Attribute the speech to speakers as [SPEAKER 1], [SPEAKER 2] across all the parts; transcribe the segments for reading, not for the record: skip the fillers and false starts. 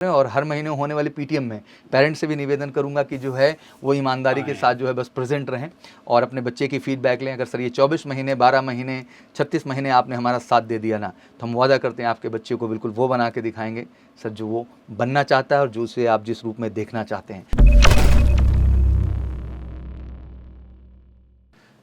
[SPEAKER 1] और हर महीने होने वाली पीटीएम में पेरेंट्स से भी निवेदन करूंगा कि जो है वो ईमानदारी के साथ जो है बस प्रेजेंट रहें और अपने बच्चे की फीडबैक लें। अगर सर ये 24 महीने 12 महीने 36 महीने आपने हमारा साथ दे दिया ना, तो हम वादा करते हैं आपके बच्चे को बिल्कुल वो बना के दिखाएंगे सर जो वो बनना चाहता है और जो उसे आप जिस रूप में देखना चाहते हैं।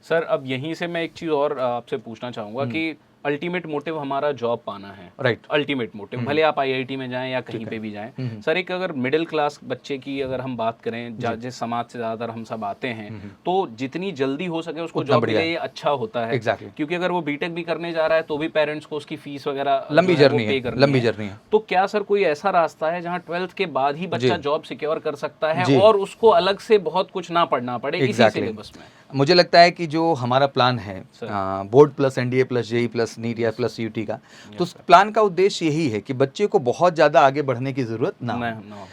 [SPEAKER 2] सर अब यहीं से मैं एक चीज़ और आपसे पूछना चाहूँगा कि अल्टीमेट मोटिव हमारा जॉब पाना है,
[SPEAKER 1] राइट।
[SPEAKER 2] अल्टीमेट मोटिव, भले आप आईआईटी में जाएं या कहीं पे भी जाएं। सर एक अगर मिडिल क्लास बच्चे की अगर हम बात करें, जिस समाज से ज़्यादातर हम सब आते हैं, तो जितनी जल्दी हो सके उसको जॉब मिले ये अच्छा होता है।
[SPEAKER 1] Exactly.
[SPEAKER 2] क्योंकि अगर वो बीटेक भी करने जा रहा है तो भी पेरेंट्स को उसकी फीस वगैरह
[SPEAKER 1] लंबी जर्नी है।
[SPEAKER 2] तो क्या सर कोई ऐसा रास्ता है जहाँ 12th के बाद ही बच्चा जॉब सिक्योर कर सकता है और उसको अलग से बहुत कुछ ना पढ़ना पड़े इसी सिलेबस में?
[SPEAKER 1] मुझे लगता है कि जो हमारा प्लान है board plus NDA plus JEE plus NEET या प्लस यूटी का, तो उस प्लान का उद्देश्य यही है कि बच्चे को बहुत ज़्यादा आगे बढ़ने की ज़रूरत ना हो।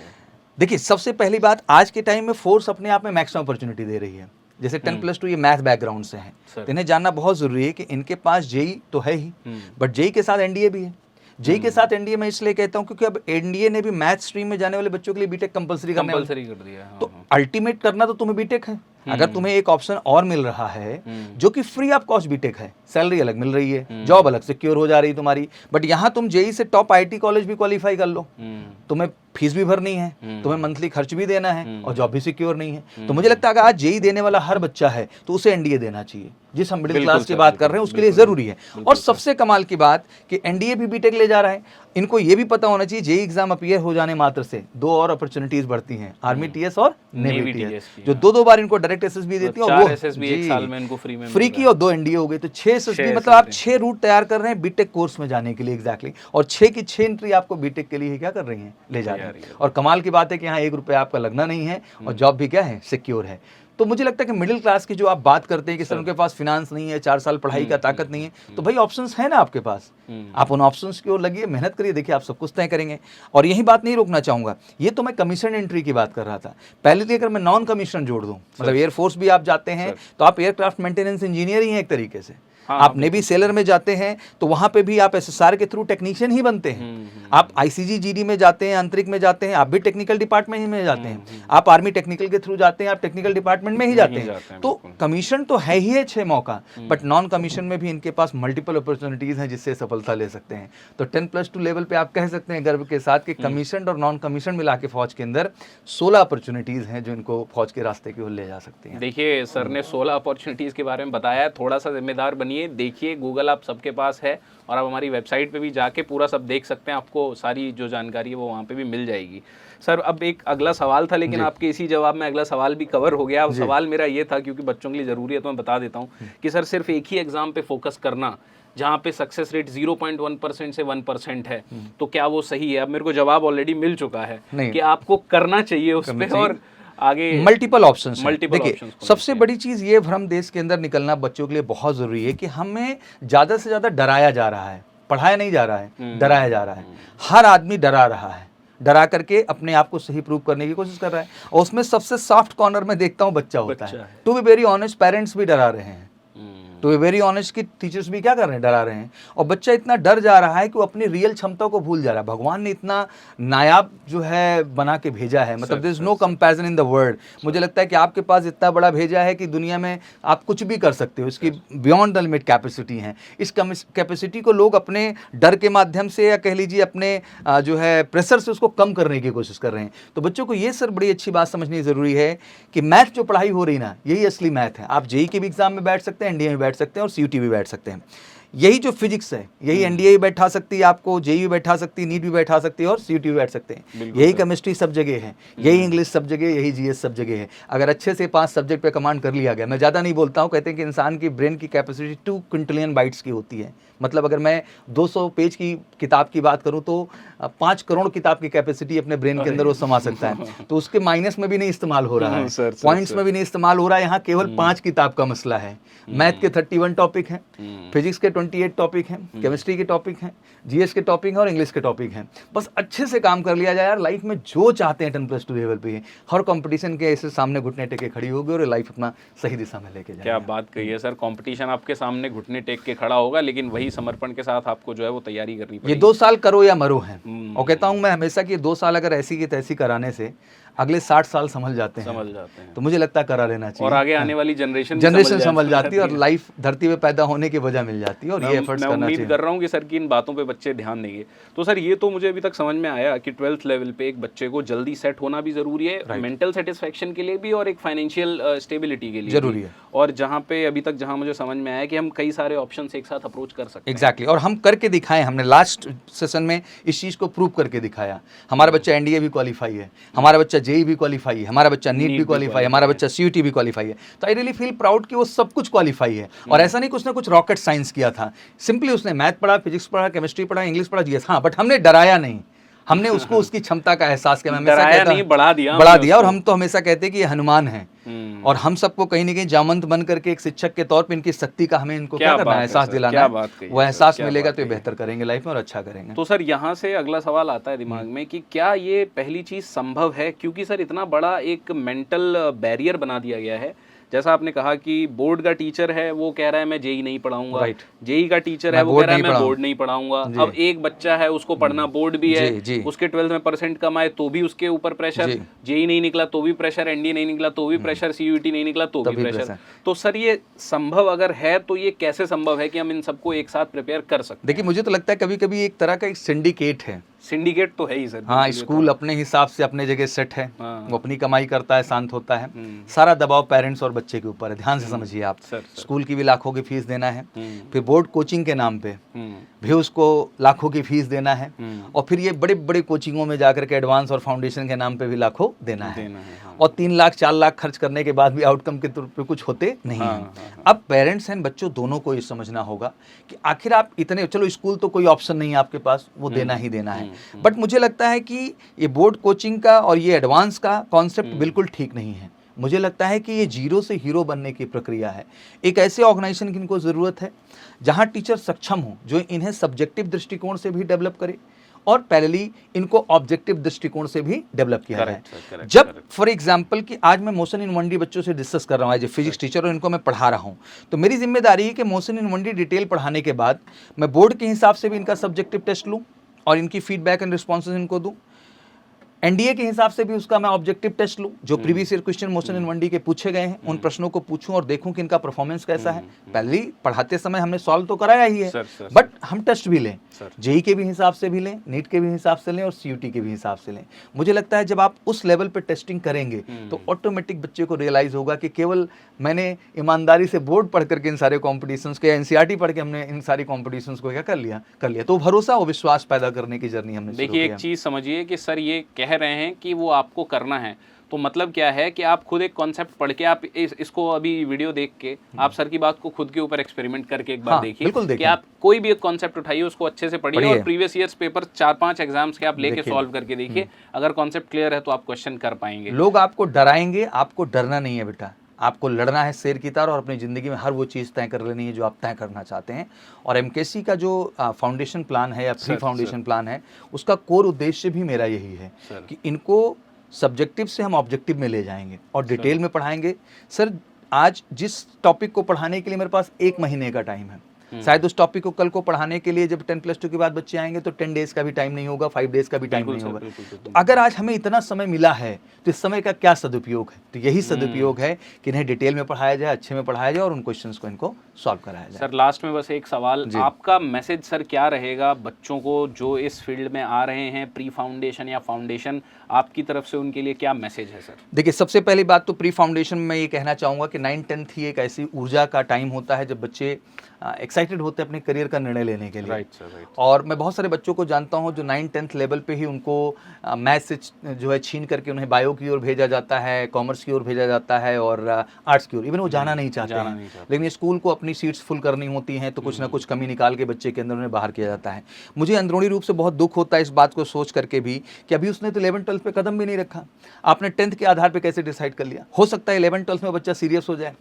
[SPEAKER 1] देखिए सबसे पहली बात, आज के टाइम में फोर्स अपने आप में मैक्सिमम अपॉर्चुनिटी दे रही है। जैसे 10+2 ये मैथ बैकग्राउंड से हैं, तो इन्हें जानना बहुत ज़रूरी है कि इनके पास जेई तो है ही, बट जेई के साथ एनडीए भी है। जेई के साथ एनडीए मैं इसलिए कहता हूँ क्योंकि अब एनडीए ने भी मैथ स्ट्रीम में जाने वाले बच्चों के लिए बीटेक कंपलसरी कर दिया। तो अल्टीमेट करना तो तुम्हें बीटेक है। अगर तुम्हें एक ऑप्शन और मिल रहा है जो कि फ्री ऑफ कॉस्ट बीटेक है, सैलरी अलग मिल रही है, जॉब अलग सिक्योर हो जा रही है तुम्हारी, बट यहाँ तुम जेई से टॉप आईटी कॉलेज भी क्वालिफाई कर लो, तुम्हें फीस भी भरनी है, तुम्हें मंथली खर्च भी देना है और जॉब भी सिक्योर नहीं है। तो मुझे लगता है अगर आज जेई देने वाला हर बच्चा है तो उसे एनडीए देना चाहिए, जिस हम मिडिल क्लास की बात कर रहे हैं उसके लिए जरूरी है। और सबसे कमाल की बात कि एनडीए भी बीटेक ले जा रहा है, इनको ये भी पता होना चाहिए जेई एग्जाम अपीयर हो जाने मात्र से 2 और अपॉर्चुनिटीज बढ़ती हैं, आर्मी टीएस और नेवी टीएस, जो 2 बार इनको डायरेक्ट एसएसबी देती है और वो
[SPEAKER 2] एसएसबी एक साल में इनको फ्री
[SPEAKER 1] की और 2 एनडीए हो गई, तो 6 एसएसबी, मतलब आप 6 रूट तैयार कर रहे हैं बीटेक कोर्स में जाने के लिए। एग्जैक्टली। और 6 की 6 एंट्री आपको बीटेक के लिए क्या कर रही हैं, ले जा रही है। और कमाल की बात है कि यहाँ 1 रुपया आपका लगना नहीं है और जॉब भी क्या है, सिक्योर है। तो मुझे लगता है कि मिडिल क्लास की जो आप बात करते हैं कि सर उनके पास फिनांस नहीं है, 4 साल पढ़ाई का ताकत नहीं है, तो भाई ऑप्शंस है ना आपके पास, आप उन ऑप्शंस की ओर लगिए, मेहनत करिए, देखिए आप सब कुछ तय करेंगे। और यही बात नहीं रोकना चाहूंगा, ये तो मैं कमीशन एंट्री की बात कर रहा था। पहले तो अगर मैं नॉन कमीशन जोड़ दूं, मतलब एयरफोर्स भी आप जाते हैं तो आप एयरक्राफ्ट मेंटेनेंस इंजीनियर ही हैं एक तरीके से। आप नेवी सेलर में जाते हैं तो वहां पे भी आप एसएसआर के थ्रू टेक्नीशियन ही बनते हैं। आप आईसीजी जीडी में जाते हैं, अंतरिक्ष में जाते हैं, आप भी टेक्निकल डिपार्टमेंट में जाते हैं। आप आर्मी टेक्निकल के थ्रू जाते हैं, आप टेक्निकल डिपार्टमेंट में ही जाते हैं। तो कमीशन तो है ही है 6 मौका, बट नॉन कमीशन में भी इनके पास मल्टीपल अपॉर्चुनिटीज हैं जिससे सफलता ले सकते हैं। तो 10+2 लेवल पे आप कह सकते हैं गर्व के साथ कि कमीशन और नॉन कमीशन मिला के फौज के अंदर 16 अपॉर्चुनिटीज हैं जो इनको फौज के रास्ते की ओर ले जा सकती हैं।
[SPEAKER 2] देखिए सर ने 16 अपॉर्चुनिटीज के बारे में बताया, थोड़ा सा जिम्मेदार बनिए, देखिए गूगल आप सबके पास है और आप हमारी वेबसाइट पे भी जाके पूरा सब देख सकते हैं, आपको सारी जो जानकारी है वो वहाँ पे भी मिल जाएगी। सर अब एक अगला सवाल था, लेकिन आपके इसी जवाब में अगला सवाल भी कवर हो गया। अब सवाल मेरा ये था, क्योंकि बच्चों के लिए ज़रूरी है तो मैं बता देता हूँ कि सर सिर्फ एक ही एग्जाम पे फोकस करना जहाँ पे सक्सेस रेट 0.1% से 1% है, तो क्या वो सही है? अब मेरे को जवाब ऑलरेडी मिल चुका है कि आपको करना चाहिए उस पर और आगे
[SPEAKER 1] मल्टीपल ऑप्शंस। देखिए सबसे बड़ी चीज ये भ्रम देश के अंदर निकलना बच्चों के लिए बहुत जरूरी है कि हमें ज्यादा से ज्यादा डराया जा रहा है, पढ़ाया नहीं जा रहा है, डराया जा रहा है। हर आदमी डरा रहा है, डरा करके अपने आप को सही प्रूव करने की कोशिश कर रहा है, और उसमें सबसे सॉफ्ट कॉर्नर में देखता हूं बच्चा होता है। To be very honest, parents भी डरा रहे हैं, टू बी वेरी ऑनेस्ट कि टीचर्स भी क्या कर रहे हैं, डरा रहे हैं। और बच्चा इतना डर जा रहा है कि वो अपनी रियल क्षमता को भूल जा रहा है। भगवान ने इतना नायाब जो है बना के भेजा है, मतलब there is no comparison in the world. मुझे लगता है कि आपके पास इतना बड़ा भेजा है कि दुनिया में आप कुछ भी कर सकते हो, इसकी बियॉन्ड द लिमिट कैपेसिटी है। इस कैपेसिटी को लोग अपने डर के माध्यम से या कह लीजिए अपने जो है प्रेशर से उसको कम करने की कोशिश कर रहे हैं। तो बच्चों को ये सर बड़ी अच्छी बात समझनी ज़रूरी है कि मैथ जो पढ़ाई हो रही ना, यही असली मैथ है। आप जेई के भी एग्जाम में बैठ सकते हैं, एनडीए में बैठ सकते हैं और सीयूटी भी बैठ सकते हैं। यही जो फिजिक्स है, यही एनडीए भी बैठा सकती है आपको, जेई भी बैठा सकती है, नीट भी बैठा सकती है और सीयूटी भी बैठ सकते हैं। यही केमिस्ट्री सब जगह है, यही इंग्लिश सब जगह, यही जीएस सब जगह है। अगर अच्छे से 5 सब्जेक्ट पे कमांड कर लिया गया, मैं ज़्यादा नहीं बोलता हूँ, कहते हैं कि इंसान की ब्रेन की कैपेसिटी 2 क्विंटिलियन बाइट्स की होती है। मतलब अगर मैं 200 पेज की किताब की बात करूं तो 5 करोड़ किताब की कैपेसिटी अपने ब्रेन के अंदर वो समा सकता है। तो उसके माइनस में भी नहीं इस्तेमाल हो रहा है, पॉइंट्स में भी नहीं इस्तेमाल हो रहा है। यहाँ केवल 5 किताब का मसला है। मैथ के 31 टॉपिक हैं, फिजिक्स के 28 टॉपिक हैं, केमिस्ट्री के टॉपिक हैं, जीएस के टॉपिक हैं और इंग्लिश के टॉपिक हैं। बस अच्छे से काम कर लिया जाए यार, लाइफ में जो चाहते हैं 10+2 लेवल पे हर कंपटीशन के ऐसे सामने घुटने टेक के खड़ी होगी और लाइफ अपना सही दिशा में लेके जाए।
[SPEAKER 2] क्या बात कही है सर, कंपटीशन आपके सामने घुटने टेक के खड़ा होगा, लेकिन वही वही समर्पण के साथ आपको जो है वो तैयारी करनी
[SPEAKER 1] ये
[SPEAKER 2] पड़ेगी।
[SPEAKER 1] 2 साल करो या मरो है। और कहता हूँ मैं हमेशा कि 2 साल अगर ऐसी की तैसी कराने से अगले 60 साल संभल जाते हैं। तो मुझे लगता है करा लेना चाहिए,
[SPEAKER 2] और आगे आने वाली जनरेशन
[SPEAKER 1] संभल जाती है और लाइफ धरती पे पैदा होने की वजह मिल जाती है, और ये एफर्ट्स करना चाहिए।
[SPEAKER 2] उम्मीद कर रहा हूँ कि सर की इन बातों पे बच्चे ध्यान देंगे। तो सर ये तो मुझे अभी तक समझ में आया कि 12th लेवल पे एक बच्चे को जल्दी सेट होना भी जरूरी है, मेंटल सेटिस्फेक्शन के लिए भी और एक फाइनेंशियल स्टेबिलिटी के लिए
[SPEAKER 1] जरूरी है।
[SPEAKER 2] और जहाँ पे अभी तक जहाँ मुझे समझ में आया कि हम कई सारे ऑप्शन एक साथ अप्रोच कर सकते हैं।
[SPEAKER 1] एग्जैक्टली, और हम करके दिखाए, हमने लास्ट सेशन में इस चीज़ को प्रूव करके दिखाया। हमारा बच्चा एनडीए भी क्वालिफाई है, हमारा बच्चा जेई भी क्वालिफाई है, हमारा बच्चा नीट भी क्वालिफाई है, हमारा बच्चा सीयूटी भी क्वालिफाई है। तो आई रियली फील प्राउड कि वो सब कुछ क्वालिफाई है। और ऐसा नहीं कुछ ना कुछ रॉकेट साइंस किया था, सिंपली उसने मैथ पढ़ा, फिजिक्स पढ़ा, केमिस्ट्री पढ़ा, इंग्लिश पढ़ा, जीएस। हाँ, बट हमने डराया नहीं, हमने उसको उसकी क्षमता का एहसास किया। मैं
[SPEAKER 2] डराया नहीं, बढ़ा दिया।
[SPEAKER 1] और हम तो हमेशा कहते हैं कि ये हनुमान है, और हम सबको कहीं ना कहीं जामंत बन करके एक शिक्षक के तौर पे इनकी शक्ति का हमें इनको क्या करना है, एहसास दिलाना है। वो एहसास मिलेगा तो ये बेहतर करेंगे लाइफ में और अच्छा करेंगे।
[SPEAKER 2] तो सर यहाँ से अगला सवाल आता है दिमाग में कि क्या ये पहली चीज संभव है, क्योंकि सर इतना बड़ा एक मेंटल बैरियर बना दिया गया है। जैसा आपने कहा कि बोर्ड का टीचर है वो कह रहा है मैं जेई नहीं पढ़ाऊंगा, जेई का टीचर है वो कह रहा है मैं बोर्ड नहीं पढ़ाऊंगा। अब एक बच्चा है उसको पढ़ना बोर्ड भी है, उसके 12th में परसेंट कम आए तो भी उसके ऊपर प्रेशर, जेई नहीं निकला तो भी प्रेशर, एनडीए नहीं निकला तो भी प्रेशर, सीयूटी नहीं निकला तो भी प्रेशर। तो सर ये संभव अगर है तो ये कैसे संभव है कि हम इन सबको एक साथ प्रिपेयर कर सकते?
[SPEAKER 1] देखिए, मुझे तो लगता है कभी कभी एक तरह का एक सिंडिकेट है।
[SPEAKER 2] सिंडिकेट तो है ही सर।
[SPEAKER 1] हाँ, स्कूल अपने हिसाब से अपने जगह सेट है, वो अपनी कमाई करता है, शांत होता है, सारा दबाव पेरेंट्स और बच्चे के ऊपर है। ध्यान से समझिए आप, स्कूल की भी लाखों की फीस देना है, फिर बोर्ड कोचिंग के नाम पे भी उसको लाखों की फीस देना है, और फिर ये बड़े बड़े कोचिंगों में जाकर के एडवांस और फाउंडेशन के नाम पे भी लाखों देना है, और 3 लाख 4 लाख खर्च करने के बाद भी आउटकम के तौर पे कुछ होते नहीं है। अब पेरेंट्स एंड बच्चों दोनों को ये समझना होगा कि आखिर आप इतने, चलो स्कूल तो कोई ऑप्शन नहीं है आपके पास, वो देना ही देना है, बट मुझे लगता है कि ये बोर्ड कोचिंग का और ये एडवांस का कॉन्सेप्ट बिल्कुल ठीक नहीं है। मुझे लगता है कि ये जीरो से हीरो बनने की प्रक्रिया है। एक ऐसे ऑर्गेनाइजेशन की इनको ज़रूरत है जहां टीचर सक्षम हो, जो इन्हें सब्जेक्टिव दृष्टिकोण से भी डेवलप करे और पहली इनको ऑब्जेक्टिव दृष्टिकोण से भी डेवलप किया जाए। जब फॉर एग्जांपल कि आज मैं मोशन इन 1D बच्चों से डिस्कस कर रहा हूँ, एज ए फिजिक्स टीचर, और इनको मैं पढ़ा रहा हूँ, तो मेरी जिम्मेदारी है कि मोशन इन 1D डिटेल पढ़ाने के बाद मैं बोर्ड के हिसाब से भी इनका सब्जेक्टिव टेस्ट लूँ और इनकी फीडबैक एंड रिस्पॉन्सेज इनको दूँ, एनडीए के हिसाब से भी उसका मैं ऑब्जेक्टिव टेस्ट लूं, जो previous year question motion in 1D के पूछे गए हैं उन प्रश्नों को पूछूं और देखूं कि इनका परफॉर्मेंस कैसा है। पहले पढ़ाते समय हमने सॉल्व तो कराया ही है, बट हम टेस्ट भी लें, जेई के भी हिसाब से भी लें, नीट के भी हिसाब से लें और सीयूटी के भी हिसाब से लें। मुझे लगता है जब आप उस लेवल पे टेस्टिंग करेंगे तो ऑटोमेटिक बच्चे को रियलाइज होगा कि केवल मैंने ईमानदारी से बोर्ड पढ़ करके इन सारे कॉम्पिटिशन्स के, एनसीईआरटी पढ़ के हमने इन सारी कॉम्पिटिशन्स को क्या कर लिया, तो भरोसा और विश्वास पैदा करने की जर्नी हमने।
[SPEAKER 2] देखिए, एक चीज समझिए कि सर ये कह रहे हैं कि वो आपको करना है, तो मतलब क्या है कि आप खुद एक कॉन्सेप्ट पढ़ के आप इसको अभी वीडियो देख के आप सर की बात को खुद के ऊपर एक्सपेरिमेंट करके एक बार देखिए कि आप कोई भी एक कॉन्सेप्ट उठाइए, उसको अच्छे से पढ़िए और प्रीवियस ईयर्स पेपर 4-5 एग्जाम्स के आप लेके सॉल्व करके देखिए। अगर कॉन्सेप्ट क्लियर है तो आप क्वेश्चन कर पाएंगे।
[SPEAKER 1] लोग आपको डराएंगे, आपको डरना नहीं है बेटा, आपको लड़ना है शेर की तरह और अपनी ज़िंदगी में हर वो चीज़ तय कर लेनी है जो आप तय करना चाहते हैं। और एमकेसी का जो फाउंडेशन प्लान है या प्री फाउंडेशन प्लान है, उसका कोर उद्देश्य भी मेरा यही है कि इनको सब्जेक्टिव से हम ऑब्जेक्टिव में ले जाएंगे और डिटेल में पढ़ाएंगे। सर, आज जिस टॉपिक को पढ़ाने के लिए मेरे पास 1 महीने का टाइम है, शायद उस टॉपिक को कल को पढ़ाने के लिए जब 10+2 के बाद बच्चे आएंगे तो 10 डेज का भी टाइम नहीं होगा, 5 डेज का भी टाइम नहीं होगा। तो अगर आज हमें इतना समय मिला है तो इस समय का क्या सदुपयोग है? तो यही सदुपयोग है कि इन्हें डिटेल में पढ़ाया जाए, अच्छे में पढ़ाया जाए और उन क्वेश्चंस को इनको सॉल्व कराया जाए।
[SPEAKER 2] सर, लास्ट में बस एक सवाल, आपका मैसेज सर क्या रहेगा बच्चों को जो इस फील्ड में आ रहे हैं, प्री फाउंडेशन या फाउंडेशन, आपकी तरफ से उनके लिए क्या मैसेज है सर?
[SPEAKER 1] देखिए, सबसे पहली बात तो प्री फाउंडेशन में ये कहना चाहूँगा कि 9-10th ही एक ऐसी ऊर्जा का टाइम होता है जब बच्चे एक्साइटेड होते हैं अपने करियर का निर्णय लेने के लिए। और मैं बहुत सारे बच्चों को जानता हूँ जो 9-10th लेवल पे ही उनको मैथ से जो है छीन करके उन्हें बायो की ओर भेजा जाता है, कॉमर्स की ओर भेजा जाता है और आर्ट्स की ओर, इवन वो जाना नहीं चाहते हैं। लेकिन स्कूल को अपनी सीट्स फुल करनी होती हैं तो कुछ ना कुछ कमी निकाल के बच्चे के अंदर उन्हें बाहर किया जाता है। मुझे अंदरूनी रूप से बहुत दुख होता है इस बात को सोच करके भी कि अभी उसने तो 11th-12th पे कदम भी नहीं रखा, आपने 10th के आधार पर कैसे डिसाइड कर लिया? हो सकता है 11th-12th में बच्चा सीरियस हो जाए,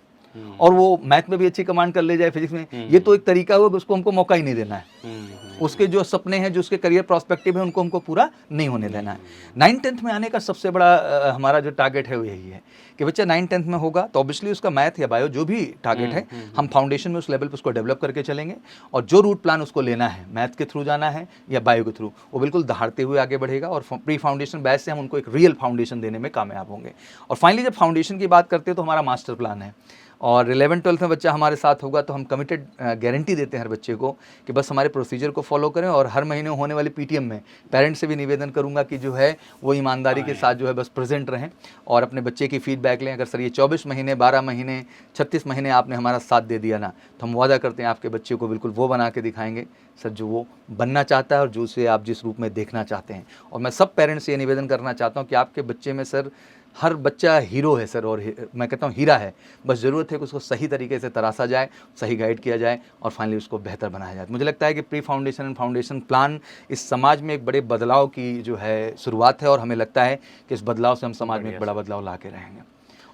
[SPEAKER 1] और वो मैथ में भी अच्छी कमांड कर ले जाए, फिजिक्स में, ये तो एक तरीका हुआ कि उसको हमको मौका ही नहीं देना है। उसके जो सपने हैं, जो उसके करियर प्रोस्पेक्टिव है, उनको हमको पूरा नहीं होने देना है। 9th-10th में आने का सबसे बड़ा हमारा जो टारगेट है वो यही है कि बच्चा 9th-10th में होगा तो ऑब्वियसली उसका मैथ या बायो जो भी टारगेट है, हम फाउंडेशन में उस लेवल पर उसको डेवलप करके चलेंगे, और जो रूट प्लान उसको लेना है, मैथ के थ्रू जाना है या बायो के थ्रू, वो बिल्कुल दहाड़ते हुए आगे बढ़ेगा, और प्री फाउंडेशन बैच से हम उनको एक रियल फाउंडेशन देने में कामयाब होंगे। और फाइनली जब फाउंडेशन की बात करते हैं तो हमारा मास्टर प्लान है, और 11th-12th में बच्चा हमारे साथ होगा तो हम कमिटेड गारंटी देते हैं हर बच्चे को कि बस हमारे प्रोसीजर को फॉलो करें, और हर महीने होने वाली पीटीएम में पेरेंट्स से भी निवेदन करूंगा कि जो है वो ईमानदारी के साथ जो है बस प्रेजेंट रहें और अपने बच्चे की फीडबैक लें। अगर सर ये 24 महीने, 12 महीने, 36 महीने आपने हमारा साथ दे दिया ना, तो हम वादा करते हैं आपके बच्चे को बिल्कुल वो बना के दिखाएंगे सर जो वो बनना चाहता है और जो उसे आप जिस रूप में देखना चाहते हैं। और मैं सब पेरेंट्स से ये निवेदन करना चाहता हूँ कि आपके बच्चे में सर हर बच्चा हीरो है सर, और मैं कहता हूँ हीरा है, बस ज़रूरत है कि उसको सही तरीके से तराशा जाए, सही गाइड किया जाए और फाइनली उसको बेहतर बनाया जाए। मुझे लगता है कि pre foundation and foundation plan इस समाज में एक बड़े बदलाव की जो है शुरुआत है, और हमें लगता है कि इस बदलाव से हम समाज में एक बड़ा बदलाव ला के रहेंगे,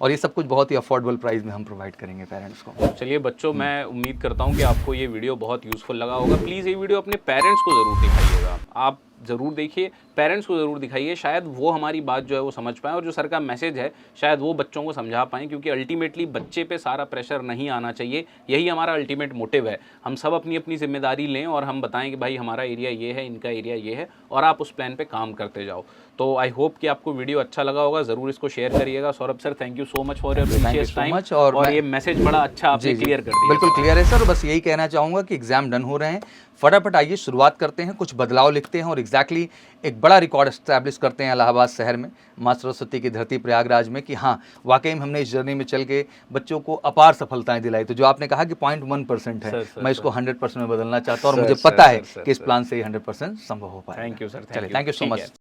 [SPEAKER 1] और ये सब कुछ बहुत ही अफोर्डेबल प्राइस में हम प्रोवाइड करेंगे पेरेंट्स को।
[SPEAKER 2] चलिए बच्चों, मैं उम्मीद करता हूँ कि आपको ये वीडियो बहुत यूज़फुल लगा होगा। प्लीज़ ये वीडियो अपने पेरेंट्स को ज़रूर दिखाइएगा, आप ज़रूर देखिए, पेरेंट्स को ज़रूर दिखाइए, शायद वो हमारी बात जो है वो समझ पाएँ, और जो सर का मैसेज है शायद वो बच्चों को समझा पाएँ, क्योंकि अल्टीमेटली बच्चे पे सारा प्रेशर नहीं आना चाहिए। यही हमारा अल्टीमेट मोटिव है। हम सब अपनी अपनी जिम्मेदारी लें और हम बताएं कि भाई हमारा एरिया ये है, इनका एरिया ये है, और आप उस प्लान पे काम करते जाओ। तो आई होप कि आपको वीडियो अच्छा लगा होगा, ज़रूर इसको शेयर करिएगा। Saurabh sir, thank you so much for your precious time, और ये मैसेज बड़ा अच्छा आपने क्लियर कर दिया।
[SPEAKER 1] बिल्कुल क्लियर है सर, बस यही कहना चाहूँगा कि एग्जाम डन हो रहे हैं, फटाफट आइए शुरुआत करते हैं, कुछ बदलाव लिखते हैं और एग्जैक्टली एक बड़ा रिकॉर्ड एस्टैब्लिश करते हैं इलाहाबाद शहर में, माँ सरस्वती की धरती प्रयागराज में, कि हाँ वाकई में हमने इस जर्नी में चल के बच्चों को अपार सफलताएं दिलाई। तो जो आपने कहा कि 0.1% है, मैं इसको 100% में बदलना चाहता हूँ, और मुझे पता है कि इस प्लान से 100% संभव हो पाएगा।
[SPEAKER 2] थैंक यू सर,
[SPEAKER 1] चलिए, थैंक यू सो मच।